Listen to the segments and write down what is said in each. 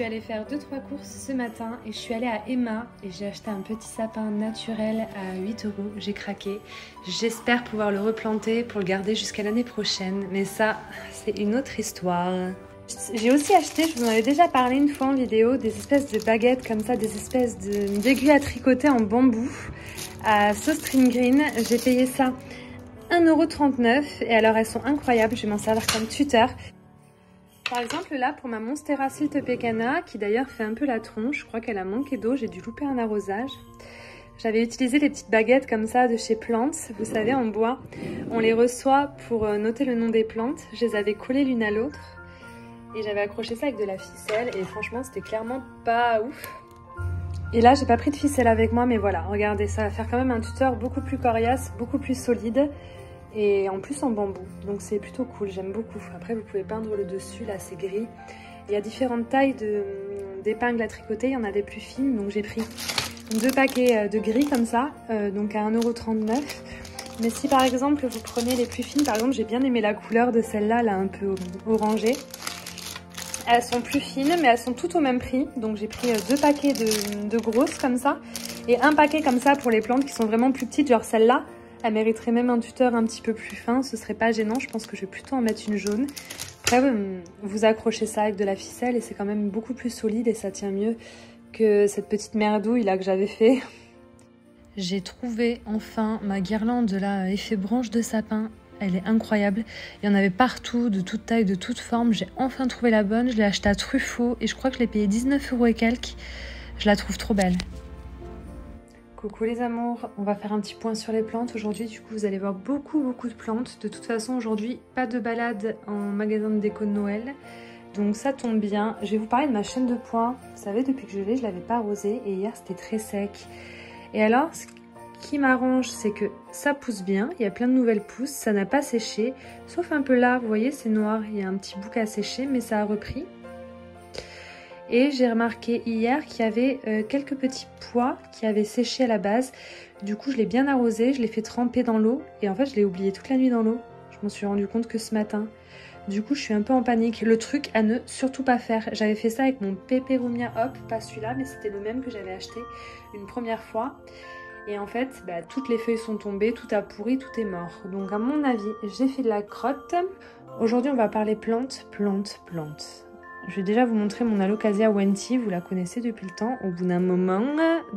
suis allée faire 2-3 courses ce matin et je suis allée à Emma et j'ai acheté un petit sapin naturel à 8 €. J'ai craqué. J'espère pouvoir le replanter pour le garder jusqu'à l'année prochaine. Mais ça, c'est une autre histoire. J'ai aussi acheté, je vous en avais déjà parlé une fois en vidéo, des espèces de baguettes comme ça, des espèces d'aiguilles à tricoter en bambou à So String Green. J'ai payé ça 1,39 € et alors elles sont incroyables, je vais m'en servir comme tuteur. Par exemple là pour ma Monstera Silt Pecana qui d'ailleurs fait un peu la tronche, je crois qu'elle a manqué d'eau, j'ai dû louper un arrosage. J'avais utilisé les petites baguettes comme ça de chez Plants, vous savez en bois. On les reçoit pour noter le nom des plantes, je les avais collées l'une à l'autre. Et j'avais accroché ça avec de la ficelle et franchement c'était clairement pas ouf. Et là j'ai pas pris de ficelle avec moi mais voilà, regardez, ça va faire quand même un tuteur beaucoup plus coriace, beaucoup plus solide. Et en plus en bambou, donc c'est plutôt cool, j'aime beaucoup. Après vous pouvez peindre le dessus, là c'est gris. Il y a différentes tailles d'épingles à tricoter, il y en a des plus fines, donc j'ai pris 2 paquets de gris comme ça, donc à 1,39 €. Mais si par exemple vous prenez les plus fines, par exemple j'ai bien aimé la couleur de celle-là, là un peu orangée. Elles sont plus fines mais elles sont toutes au même prix, donc j'ai pris 2 paquets de grosses comme ça. Et un paquet comme ça pour les plantes qui sont vraiment plus petites, genre celle-là. Elle mériterait même un tuteur un petit peu plus fin, ce serait pas gênant, je pense que je vais plutôt en mettre une jaune. Après vous accrochez ça avec de la ficelle et c'est quand même beaucoup plus solide et ça tient mieux que cette petite merdouille là que j'avais fait. J'ai trouvé enfin ma guirlande là, effet branche de sapin, elle est incroyable. Il y en avait partout, de toute taille, de toute forme, j'ai enfin trouvé la bonne, je l'ai achetée à Truffaut et je crois que je l'ai payée 19 € et quelques. Je la trouve trop belle. Coucou les amours, on va faire un petit point sur les plantes aujourd'hui. Du coup vous allez voir beaucoup de plantes. De toute façon aujourd'hui pas de balade en magasin de déco de Noël, donc ça tombe bien. Je vais vous parler de ma chaîne de pois. Vous savez depuis que je l'ai, je l'avais pas arrosée et hier c'était très sec. Et alors ce qui m'arrange c'est que ça pousse bien, il y a plein de nouvelles pousses, ça n'a pas séché. Sauf un peu là, vous voyez c'est noir, il y a un petit bout à sécher mais ça a repris. Et j'ai remarqué hier qu'il y avait quelques petits pois qui avaient séché à la base. Du coup, je l'ai bien arrosé, je l'ai fait tremper dans l'eau. Et en fait, je l'ai oublié toute la nuit dans l'eau. Je m'en suis rendu compte que ce matin. Du coup, je suis un peu en panique. Le truc à ne surtout pas faire. J'avais fait ça avec mon Peperomia Hop, pas celui-là, mais c'était le même que j'avais acheté une première fois. Et en fait, toutes les feuilles sont tombées, tout a pourri, tout est mort. Donc à mon avis, j'ai fait de la crotte. Aujourd'hui, on va parler plantes. Je vais déjà vous montrer mon Alocasia Wenti, vous la connaissez depuis le temps, au bout d'un moment.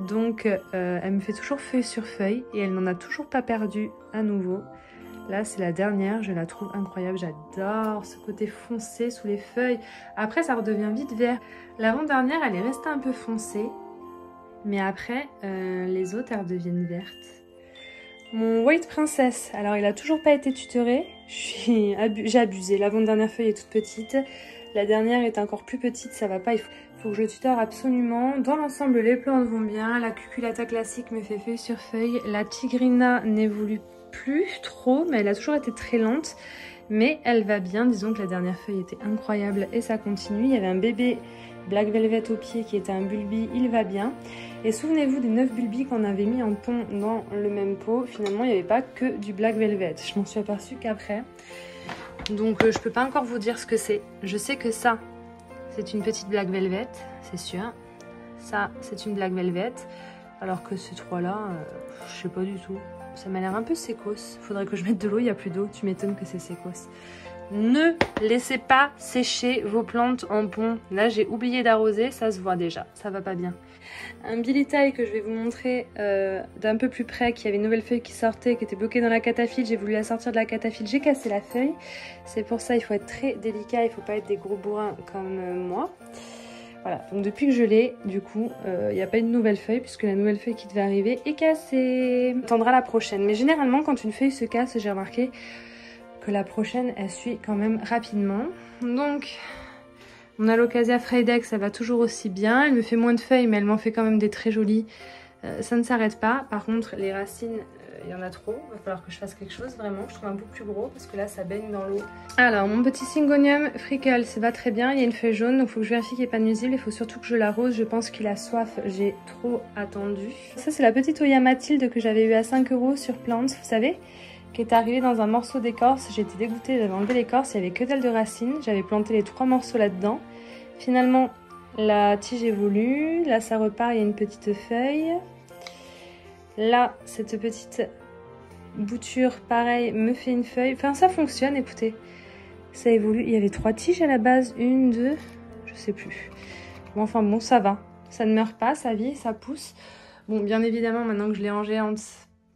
Donc elle me fait toujours feuille sur feuille et elle n'en a toujours pas perdu à nouveau. Là c'est la dernière, je la trouve incroyable, j'adore ce côté foncé sous les feuilles. Après ça redevient vite vert. L'avant-dernière elle est restée un peu foncée, mais après les autres elles redeviennent vertes. Mon White Princess, alors il a toujours pas été tutoré, j'ai abusé, l'avant-dernière feuille est toute petite. La dernière est encore plus petite, ça va pas, il faut que je tuteur absolument. Dans l'ensemble, les plantes vont bien. La cucullata classique me fait feuille sur feuille. La tigrina n'évolue plus trop, mais elle a toujours été très lente. Mais elle va bien, disons que la dernière feuille était incroyable et ça continue. Il y avait un bébé Black Velvet au pied qui était un bulbi, il va bien. Et souvenez-vous des 9 bulbis qu'on avait mis en pont dans le même pot. Finalement, il n'y avait pas que du Black Velvet. Je m'en suis aperçue qu'après. Donc je peux pas encore vous dire ce que c'est. Je sais que ça, c'est une petite Black Velvet, c'est sûr. Ça, c'est une Black Velvet. Alors que ces trois-là, je sais pas du tout. Ça m'a l'air un peu sécos. Faudrait que je mette de l'eau, il n'y a plus d'eau. Tu m'étonnes que c'est sécos. Ne laissez pas sécher vos plantes en pont. Là, j'ai oublié d'arroser, ça se voit déjà. Ça va pas bien. Un Billy Tie que je vais vous montrer d'un peu plus près, qui avait une nouvelle feuille qui sortait, qui était bloquée dans la cataphyte. J'ai voulu la sortir de la cataphyte, j'ai cassé la feuille. C'est pour ça il faut être très délicat, il faut pas être des gros bourrins comme moi. Voilà, donc depuis que je l'ai, du coup, il n'y a pas une nouvelle feuille, puisque la nouvelle feuille qui devait arriver est cassée. On attendra la prochaine. Mais généralement, quand une feuille se casse, j'ai remarqué que la prochaine, elle suit quand même rapidement. Donc... mon Alocasia Freydex, ça va toujours aussi bien. Elle me fait moins de feuilles, mais elle m'en fait quand même des très jolies. Ça ne s'arrête pas. Par contre, les racines, il y en a trop. Il va falloir que je fasse quelque chose, vraiment. Je trouve un peu plus gros, parce que là, ça baigne dans l'eau. Alors, mon petit Syngonium Frickle, ça va très bien. Il y a une feuille jaune, donc il faut que je vérifie qu'il n'est pas nuisible. Il faut surtout que je l'arrose. Je pense qu'il a soif. J'ai trop attendu. Ça, c'est la petite Oya Mathilde que j'avais eu à 5 € sur Plants, vous savez, qui est arrivée dans un morceau d'écorce. J'étais dégoûtée, j'avais enlevé l'écorce, il n'y avait que dalle de racines. J'avais planté les 3 morceaux là-dedans. Finalement, la tige évolue. Là, ça repart, il y a une petite feuille. Là, cette petite bouture, pareil, me fait une feuille. Enfin, ça fonctionne, écoutez. Ça évolue. Il y avait 3 tiges à la base. 1, 2, je sais plus. Bon, enfin bon, ça va. Ça ne meurt pas, ça vit, ça pousse. Bon, bien évidemment, maintenant que je l'ai en géante,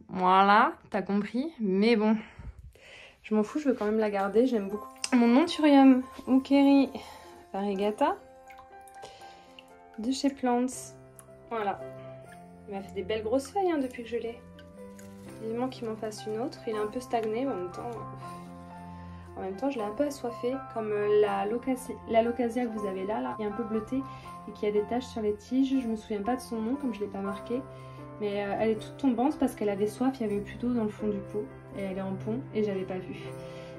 voilà, t'as compris. Mais bon, je m'en fous, je veux quand même la garder, j'aime beaucoup. Mon Anthurium Hookeri Variegata de chez Plants. Voilà. Il m'a fait des belles grosses feuilles hein, depuis que je l'ai. Vivement qu'il m'en fasse une autre. Il est un peu stagné, mais en même temps, je l'ai un peu assoiffé. Comme la Locasia que vous avez là, qui est un peu bleutée et qui a des taches sur les tiges. Je me souviens pas de son nom, comme je ne l'ai pas marqué. Mais elle est toute tombante parce qu'elle avait soif, il y avait plus d'eau dans le fond du pot. Et elle est en pont et j'avais pas vu.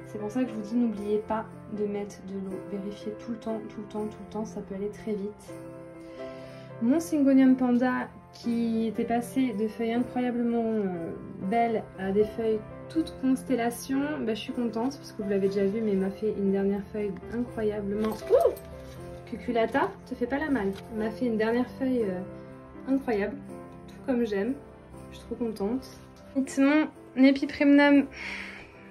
C'est pour ça que je vous dis, n'oubliez pas de mettre de l'eau. Vérifiez tout le temps, ça peut aller très vite. Mon Syngonium Panda qui était passé de feuilles incroyablement belles à des feuilles toutes constellations, bah, je suis contente parce que vous l'avez déjà vu, mais il m'a fait une dernière feuille incroyablement... Ouh, Cuculata, te fais pas la malle. Il m'a fait une dernière feuille incroyable, tout comme j'aime. Je suis trop contente. Mon Epiphrynum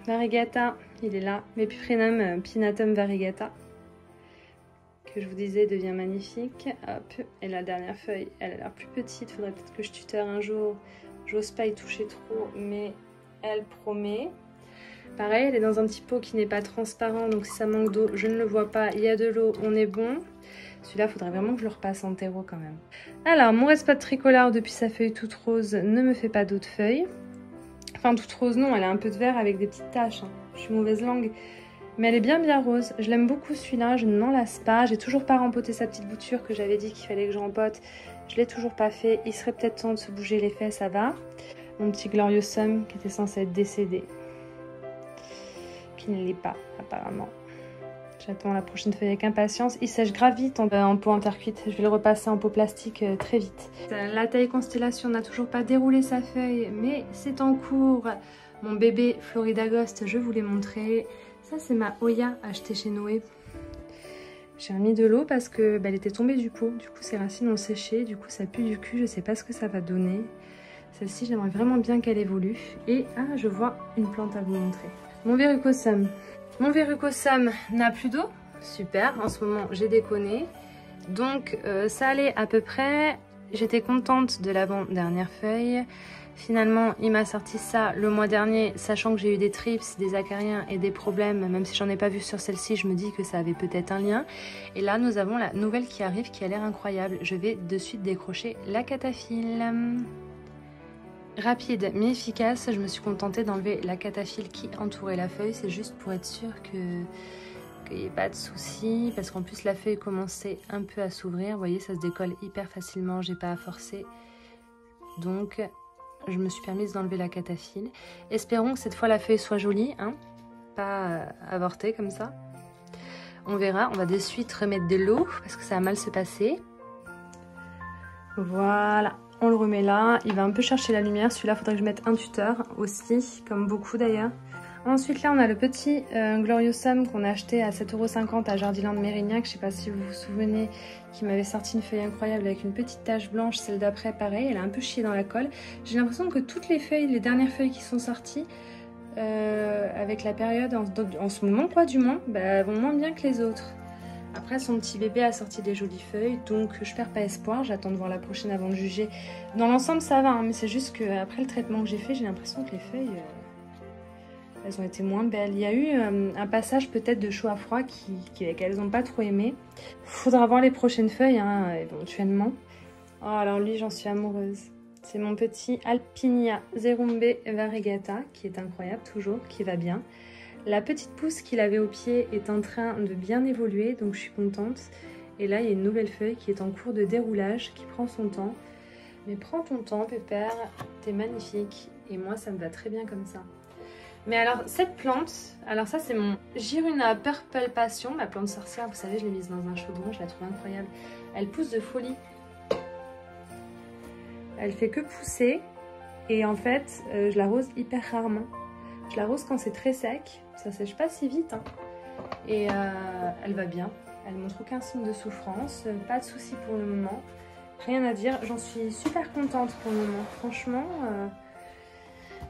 Variegata, il est là. Epiphrynum Pinnatum Variegata, que je vous disais devient magnifique. Hop. Et la dernière feuille, elle a l'air plus petite. Faudrait peut-être que je tuteur un jour. J'ose pas y toucher trop, mais elle promet. Pareil, elle est dans un petit pot qui n'est pas transparent, donc si ça manque d'eau, je ne le vois pas. Il y a de l'eau, on est bon. Celui-là, il faudrait vraiment que je le repasse en terreau quand même. Alors, mon Respad tricolore, depuis sa feuille toute rose, ne me fait pas d'autres feuilles. Enfin, toute rose, non, elle a un peu de vert avec des petites taches. Hein. Je suis mauvaise langue. Mais elle est bien rose. Je l'aime beaucoup celui-là, je ne m'en lasse pas. J'ai toujours pas rempoté sa petite bouture que j'avais dit qu'il fallait que je rempote. Je l'ai toujours pas fait. Il serait peut-être temps de se bouger les fesses, ça va. Mon petit Gloriosum qui était censé être décédé. Qui ne l'est pas, apparemment. J'attends la prochaine feuille avec impatience. Il sèche grave vite en pot en terre cuite. Je vais le repasser en pot plastique très vite. La taille Constellation n'a toujours pas déroulé sa feuille, mais c'est en cours. Mon bébé Florida Ghost, je vous l'ai montré. Ça, c'est ma Oya achetée chez Noé. J'ai remis de l'eau parce que elle était tombée du pot. Du coup, ses racines ont séché. Du coup, ça pue du cul. Je sais pas ce que ça va donner. Celle-ci, j'aimerais vraiment bien qu'elle évolue. Et je vois une plante à vous montrer. Mon Verrucosum. Mon Verrucosum n'a plus d'eau. Super. En ce moment, j'ai déconné. Donc, ça allait à peu près. J'étais contente de l'avant-dernière feuille. Finalement, il m'a sorti ça le mois dernier, sachant que j'ai eu des trips, des acariens et des problèmes. Même si j'en ai pas vu sur celle-ci, je me dis que ça avait peut-être un lien. Et là, nous avons la nouvelle qui arrive qui a l'air incroyable. Je vais de suite décrocher la cataphylle. Rapide mais efficace, je me suis contentée d'enlever la cataphylle qui entourait la feuille. C'est juste pour être sûre qu'il n'y ait pas de soucis. Parce qu'en plus, la feuille commençait un peu à s'ouvrir. Vous voyez, ça se décolle hyper facilement. J'ai pas à forcer. Donc... je me suis permise d'enlever la cataphylle. Espérons que cette fois la feuille soit jolie, hein, pas avortée comme ça. On verra, on va de suite remettre de l'eau parce que ça va mal se passer. Voilà, on le remet là. Il va un peu chercher la lumière. Celui-là, il faudrait que je mette un tuteur aussi, comme beaucoup d'ailleurs. Ensuite, là, on a le petit Gloriosum qu'on a acheté à 7,50 € à Jardiland Mérignac. Je sais pas si vous vous souvenez, qui m'avait sorti une feuille incroyable avec une petite tache blanche. Celle d'après, pareil, elle a un peu chié dans la colle. J'ai l'impression que toutes les feuilles, les dernières feuilles qui sont sorties, avec la période, en ce moment, quoi, du moins, vont moins bien que les autres. Après, son petit bébé a sorti des jolies feuilles, donc je perds pas espoir. J'attends de voir la prochaine avant de juger. Dans l'ensemble, ça va, hein, mais c'est juste qu'après le traitement que j'ai fait, j'ai l'impression que les feuilles... elles ont été moins belles. Il y a eu un passage peut-être de chaud à froid qu'elles n'ont pas trop aimé. Faudra voir les prochaines feuilles, hein, éventuellement. Oh, alors lui, j'en suis amoureuse. C'est mon petit Alpinia Zerumbe Variegata, qui est incroyable toujours, qui va bien. La petite pousse qu'il avait au pied est en train de bien évoluer, donc je suis contente. Et là, il y a une nouvelle feuille qui est en cours de déroulage, qui prend son temps. Mais prends ton temps, Pépère, t'es magnifique. Et moi, ça me va très bien comme ça. Mais alors, cette plante, alors ça c'est mon Giruna Purple Passion, ma plante sorcière, vous savez, je l'ai mise dans un chaudron, je la trouve incroyable. Elle pousse de folie. Elle fait que pousser et en fait, je l'arrose hyper rarement. Je l'arrose quand c'est très sec, ça sèche pas si vite. Hein. Et elle va bien, elle montre aucun signe de souffrance, pas de soucis pour le moment. Rien à dire, j'en suis super contente pour le moment. Franchement,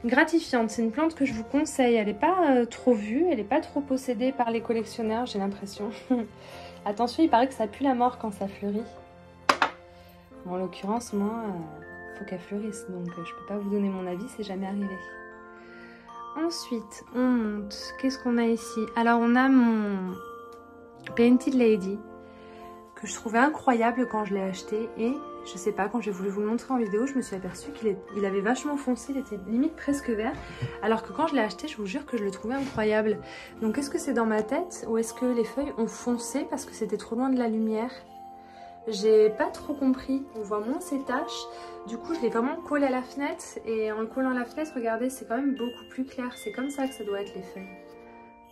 gratifiante. C'est une plante que je vous conseille. Elle n'est pas trop vue, elle n'est pas trop possédée par les collectionneurs, j'ai l'impression. Attention, il paraît que ça pue la mort quand ça fleurit. Bon, en l'occurrence, moi, faut qu'elle fleurisse, donc je peux pas vous donner mon avis, c'est jamais arrivé. Ensuite, on monte. Qu'est-ce qu'on a ici? Alors, on a mon Painted Lady, que je trouvais incroyable quand je l'ai acheté. Et je sais pas, quand j'ai voulu vous le montrer en vidéo, je me suis aperçue qu'il avait vachement foncé, il était limite presque vert. Alors que quand je l'ai acheté, je vous jure que je le trouvais incroyable. Donc, est-ce que c'est dans ma tête ou est-ce que les feuilles ont foncé parce que c'était trop loin de la lumière? J'ai pas trop compris, on voit moins ces taches. Du coup, je l'ai vraiment collé à la fenêtre. Et en le collant à la fenêtre, regardez, c'est quand même beaucoup plus clair. C'est comme ça que ça doit être les feuilles.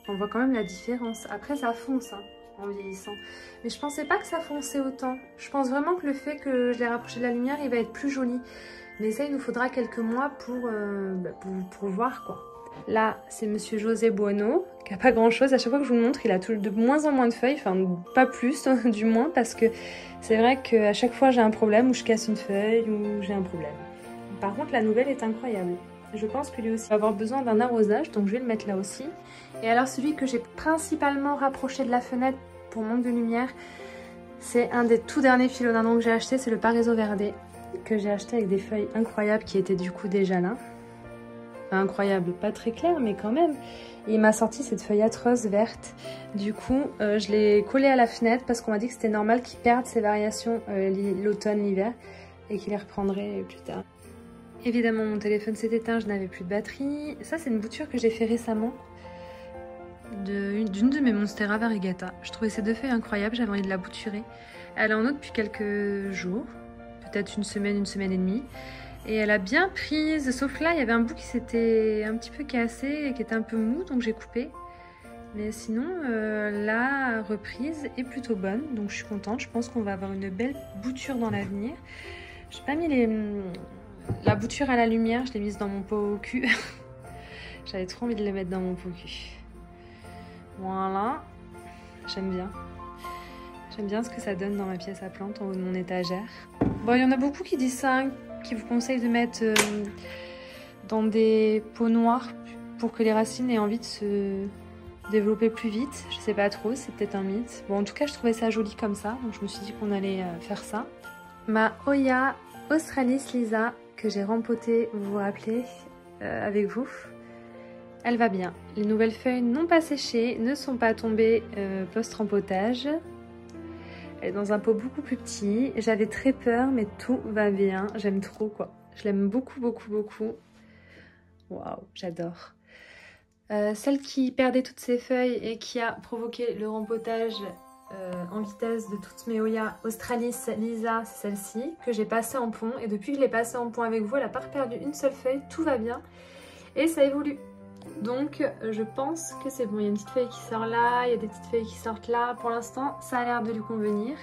On voit quand même la différence. Après, ça fonce hein, en vieillissant. Mais je pensais pas que ça fonçait autant. Je pense vraiment que le fait que je l'ai rapproché de la lumière, il va être plus joli. Mais ça, il nous faudra quelques mois pour voir quoi. Là, c'est Monsieur José Bueno, qui a pas grand chose. À chaque fois que je vous le montre, il a de moins en moins de feuilles. Enfin, pas plus, du moins, parce que c'est vrai qu'à chaque fois, j'ai un problème, ou je casse une feuille, ou j'ai un problème. Par contre, la nouvelle est incroyable. Je pense que lui aussi va avoir besoin d'un arrosage, donc je vais le mettre là aussi. Et alors, celui que j'ai principalement rapproché de la fenêtre pour manque de lumière, c'est un des tout derniers philodendrons que j'ai acheté, c'est le Paraiso Verde, que j'ai acheté avec des feuilles incroyables qui étaient du coup déjà là. Incroyable, pas très clair mais quand même. Et il m'a sorti cette feuillade rose verte. Du coup, je l'ai collé à la fenêtre parce qu'on m'a dit que c'était normal qu'il perde ses variations l'automne, l'hiver et qu'il les reprendrait plus tard. Évidemment, mon téléphone s'est éteint, je n'avais plus de batterie. Ça, c'est une bouture que j'ai fait récemment d'une de mes Monstera Variegata. Je trouvais ces deux feuilles incroyables, j'avais envie de la bouturer. Elle est en eau depuis quelques jours, peut-être une semaine et demie. Et elle a bien prise, sauf là, il y avait un bout qui s'était un petit peu cassé et qui était un peu mou, donc j'ai coupé. Mais sinon, la reprise est plutôt bonne, donc je suis contente. Je pense qu'on va avoir une belle bouture dans l'avenir. J'ai pas mis la bouture à la lumière, je l'ai mise dans mon pot au cul. J'avais trop envie de les mettre dans mon pot au cul. Voilà, j'aime bien. J'aime bien ce que ça donne dans ma pièce à plantes, en haut de mon étagère. Bon, il y en a beaucoup qui disent ça, qui vous conseillent de mettre dans des pots noirs pour que les racines aient envie de se développer plus vite. Je sais pas trop, c'est peut-être un mythe. Bon, en tout cas, je trouvais ça joli comme ça, donc je me suis dit qu'on allait faire ça. Ma Hoya Australis Lisa, que j'ai rempotée, vous vous rappelez, avec vous. Elle va bien. Les nouvelles feuilles n'ont pas séché, ne sont pas tombées post-rempotage. Elle est dans un pot beaucoup plus petit. J'avais très peur, mais tout va bien. J'aime trop, quoi. Je l'aime beaucoup, beaucoup, beaucoup. Waouh, j'adore. Celle qui perdait toutes ses feuilles et qui a provoqué le rempotage en vitesse de toutes mes Hoya Australis Lisa, c'est celle-ci, que j'ai passée en pont. Et depuis que je l'ai passée en pont avec vous, elle n'a pas perdu une seule feuille. Tout va bien. Et ça évolue. Donc je pense que c'est bon, il y a une petite feuille qui sort là, il y a des petites feuilles qui sortent là. Pour l'instant, ça a l'air de lui convenir.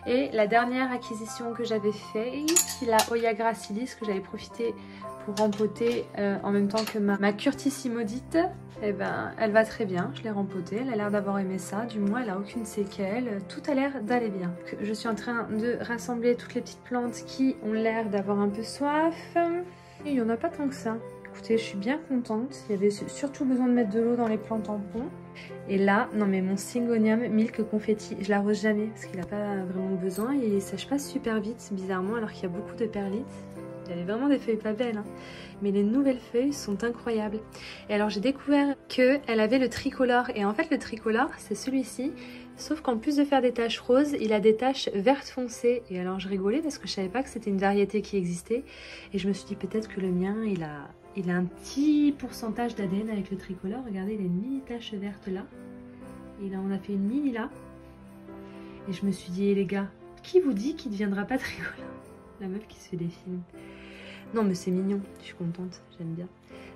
Et la dernière acquisition que j'avais faite, c'est la Hoya Gracilis, que j'avais profité pour rempoter en même temps que ma Curtissimo maudite. Et ben, elle va très bien, je l'ai rempotée, elle a l'air d'avoir aimé ça, du moins elle n'a aucune séquelle, tout a l'air d'aller bien. Je suis en train de rassembler toutes les petites plantes qui ont l'air d'avoir un peu soif. Et il n'y en a pas tant que ça. Écoutez, je suis bien contente. Il y avait surtout besoin de mettre de l'eau dans les plantes en pont. Et là, non mais mon Syngonium Milk Confetti, je l'arrose jamais parce qu'il n'a pas vraiment besoin et il sèche pas super vite, bizarrement, alors qu'il y a beaucoup de perlites. Il y avait vraiment des feuilles pas belles, hein. Mais les nouvelles feuilles sont incroyables. Et alors j'ai découvert qu'elle avait le tricolore. Et en fait le tricolore, c'est celui-ci. Sauf qu'en plus de faire des taches roses, il a des taches vertes foncées. Et alors je rigolais parce que je savais pas que c'était une variété qui existait. Et je me suis dit peut-être que le mien, il a un petit pourcentage d'ADN avec le tricolore. Regardez, il a une mini tache verte là. Et là, on a fait une mini là. Et je me suis dit, les gars, qui vous dit qu'il ne deviendra pas tricolore? La meuf qui se fait des films. Non, mais c'est mignon. Je suis contente. J'aime bien.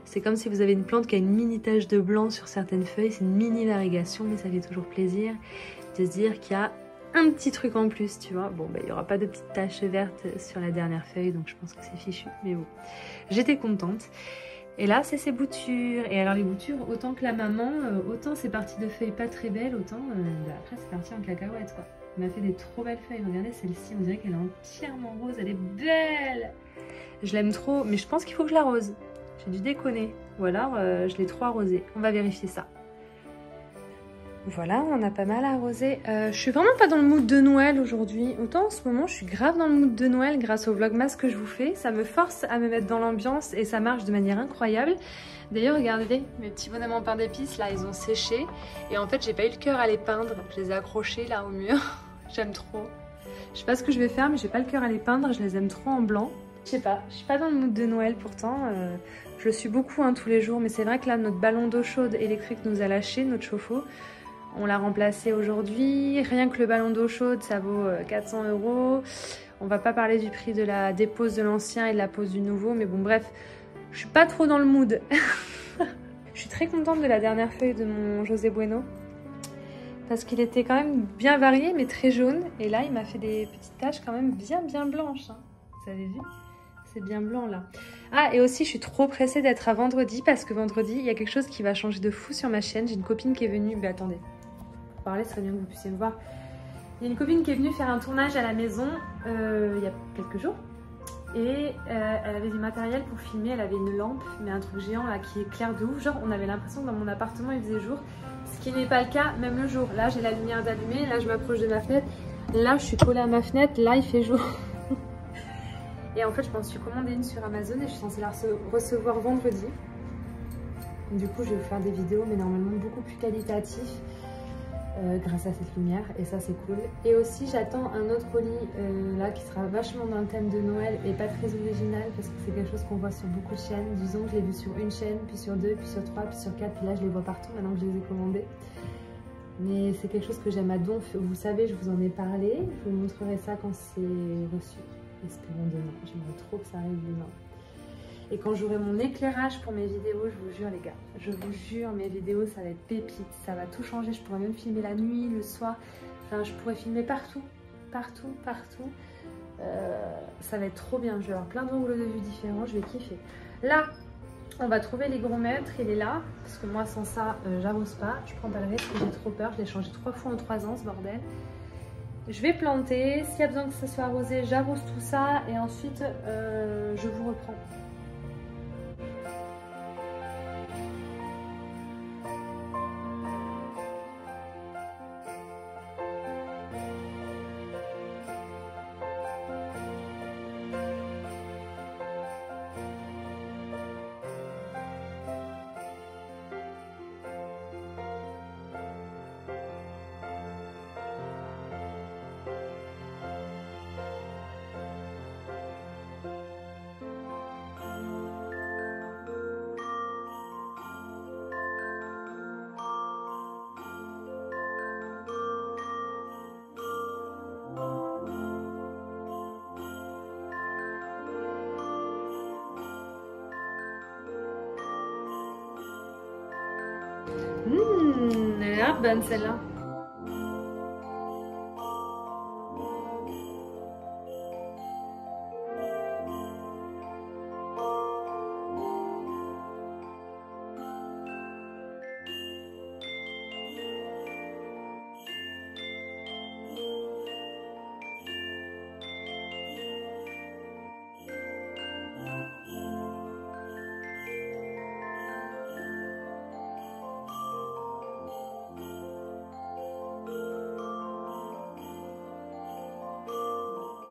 C'est comme si vous avez une plante qui a une mini tache de blanc sur certaines feuilles. C'est une mini variegation, mais ça fait toujours plaisir de se dire qu'il y a un petit truc en plus, tu vois. Bon, il n'y aura pas de petite tache verte sur la dernière feuille, donc je pense que c'est fichu. Mais bon, j'étais contente. Et là, c'est ses boutures. Et alors les boutures, autant que la maman, autant c'est parti de feuilles pas très belles, autant après c'est parti en cacahuète quoi. Elle m'a fait des trop belles feuilles. Regardez celle-ci, on dirait qu'elle est entièrement rose. Elle est belle. Je l'aime trop, mais je pense qu'il faut que je l'arrose. J'ai dû déconner. Ou alors je l'ai trop arrosée. On va vérifier ça. Voilà, on a pas mal arrosé. Je suis vraiment pas dans le mood de Noël aujourd'hui. Autant en ce moment, je suis grave dans le mood de Noël grâce au vlogmas que je vous fais. Ça me force à me mettre dans l'ambiance et ça marche de manière incroyable. D'ailleurs, regardez, mes petits bonhommes en pain d'épices, là, ils ont séché. Et en fait, j'ai pas eu le cœur à les peindre. Je les ai accrochés là au mur. J'aime trop. Je sais pas ce que je vais faire, mais j'ai pas le cœur à les peindre. Je les aime trop en blanc. Je sais pas, je suis pas dans le mood de Noël pourtant. Je le suis beaucoup tous les jours. Mais c'est vrai que là, notre ballon d'eau chaude électrique nous a lâché, notre chauffe-eau. On l'a remplacé aujourd'hui. Rien que le ballon d'eau chaude, ça vaut 400 €. On va pas parler du prix de la dépose de l'ancien et de la pose du nouveau. Mais bon, bref, je suis pas trop dans le mood. Je suis très contente de la dernière feuille de mon José Bueno. Parce qu'il était quand même bien varié, mais très jaune. Et là, il m'a fait des petites taches quand même bien blanches. Hein. Vous avez vu? C'est bien blanc là. Ah, et aussi, je suis trop pressée d'être à vendredi. Parce que vendredi, il y a quelque chose qui va changer de fou sur ma chaîne. J'ai une copine qui est venue... Mais attendez. Parler, ce serait bien que vous puissiez me voir. Il y a une copine qui est venue faire un tournage à la maison il y a quelques jours et elle avait du matériel pour filmer, elle avait une lampe mais un truc géant là qui éclaire de ouf, genre on avait l'impression que dans mon appartement il faisait jour, ce qui n'est pas le cas même le jour. Là j'ai la lumière d'allumée, là je m'approche de ma fenêtre, là je suis collée à ma fenêtre, là il fait jour. Et en fait je m'en suis commandé une sur Amazon et je suis censée la recevoir vendredi. Du coup je vais vous faire des vidéos mais normalement beaucoup plus qualitatives. Grâce à cette lumière et ça c'est cool. Et aussi j'attends un autre colis là qui sera vachement dans le thème de Noël et pas très original parce que c'est quelque chose qu'on voit sur beaucoup de chaînes. Disons que je l'ai vu sur une chaîne, puis sur deux, puis sur trois, puis sur quatre, puis là je les vois partout maintenant que je les ai commandés. Mais c'est quelque chose que j'aime à donf. Vous savez, je vous en ai parlé, je vous montrerai ça quand c'est reçu. Espérons demain, j'aimerais trop que ça arrive demain. Et quand j'aurai mon éclairage pour mes vidéos, je vous jure les gars, je vous jure, mes vidéos ça va être pépite, ça va tout changer. Je pourrais même filmer la nuit, le soir, enfin je pourrais filmer partout. Ça va être trop bien, je vais avoir plein d'angles de vue différents, je vais kiffer. Là, on va trouver l'hygromètre, il est là, parce que moi sans ça, j'arrose pas, je prends pas le risque, j'ai trop peur, je l'ai changé 3 fois en 3 ans ce bordel. Je vais planter, s'il y a besoin que ça soit arrosé, j'arrose tout ça et ensuite je vous reprends. Elle a l'air bonne celle-là.